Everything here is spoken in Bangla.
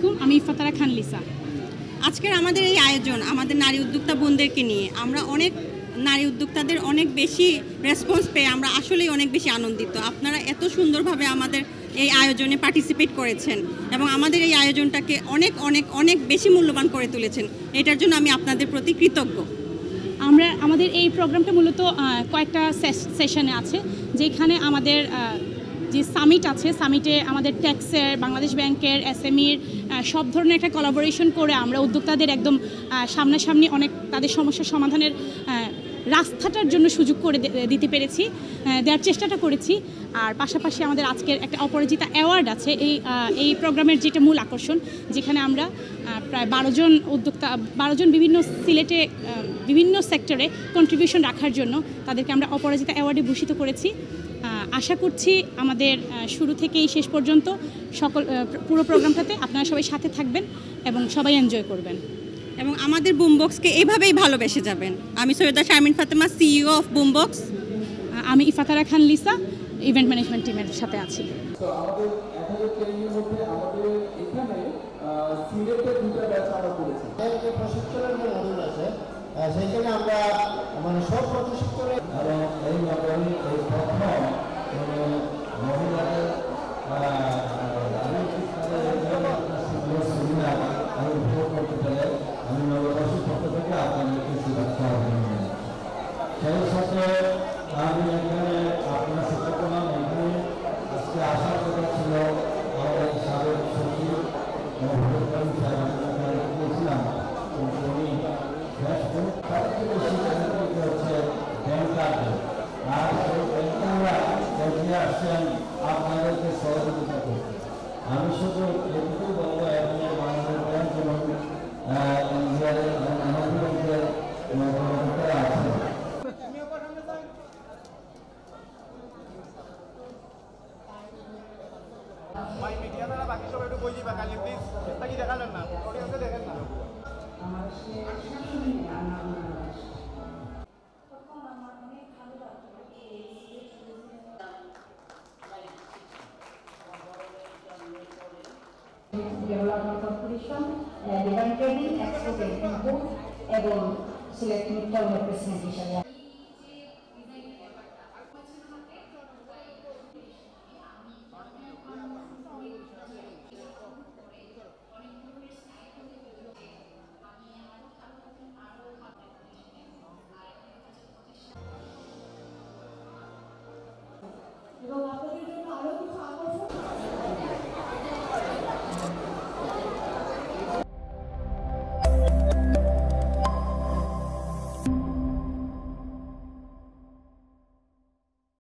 আলাইকুম, আমি ইফাতারা খান লিসা। আজকের আমাদের এই আয়োজন আমাদের নারী উদ্যোক্তা বোনদেরকে নিয়ে, আমরা অনেক নারী উদ্যোক্তাদের অনেক বেশি রেসপন্স পেয়ে আমরা আসলেই অনেক বেশি আনন্দিত। আপনারা এত সুন্দরভাবে আমাদের এই আয়োজনে পার্টিসিপেট করেছেন এবং আমাদের এই আয়োজনটাকে অনেক অনেক অনেক বেশি মূল্যবান করে তুলেছেন। এটার জন্য আমি আপনাদের প্রতি কৃতজ্ঞ। আমাদের এই প্রোগ্রামটা মূলত কয়েকটা সেশনে আছে, যেখানে আমাদের যে সামিট আছে, সামিটে আমাদের ট্যাক্সের, বাংলাদেশ ব্যাংকের, এসএমইর সব ধরনের একটা কোলাবোরেশন করে আমরা উদ্যোক্তাদের একদম সামনাসামনি অনেক তাদের সমস্যার সমাধানের রাস্তাটার জন্য সুযোগ করে দিতে পেরেছি, দেওয়ার চেষ্টাটা করেছি। আর পাশাপাশি আমাদের আজকের একটা অপরাজিতা অ্যাওয়ার্ড আছে এই প্রোগ্রামের, যেটা মূল আকর্ষণ, যেখানে আমরা প্রায় 12 জন বিভিন্ন সিলেটে বিভিন্ন সেক্টরে কন্ট্রিবিউশন রাখার জন্য তাদেরকে আমরা অপরাজিতা অ্যাওয়ার্ডে ভূষিত করেছি। আশা করছি আমাদের শুরু থেকেই শেষ পর্যন্ত পুরো প্রোগ্রামটাতে আপনারা সবাই সাথে থাকবেন এবং সবাই এনজয় করবেন এবং আমাদের বুমবক্সকে এভাবেই ভালোবেসে যাবেন। আমি Syeda Sharmin Fatema, CEO of boombox. আমি ইফাতারা খান লিসা, ইভেন্ট ম্যানেজমেন্ট টিমের সাথে আছি। সেইখানে আমরা মানে সব প্রশিক্ষণে এই মহিলাদের আমি উপভোগ করতে পেরে আমি নববাসীর পক্ষ থেকে আপনাদেরকে শুভেচ্ছা অভিনন্দন। সেই সাথে আমি এখানে আপনার সাথে করলাম, এখানে আজকে আসার কথা ছিল আমাদের সাবেক সচিব গিয়েছিলাম, কিন্তু উনি সবচেয়ে বেশি হচ্ছে ব্যাংকারদের, আর সেই ব্যাংকাররা এগিয়ে আসছেন আপনাদেরকে সহযোগিতা করতে। আমি শুধু এটুকুই বলবো, এখানে বাংলাদেশ ব্যাংক এবং ইন্ডিয়ার ব্যাংকের আছে। বাকি সবাই একটু বই দিবা কালি প্লিজ, কি দেখা যান না, অডিয়েন্সে দেখেন না। Development Corporation, Divine Trading, Export and Import, এবং সিলেট মিড টাউনের প্রেসিডেন্ট হিসাবে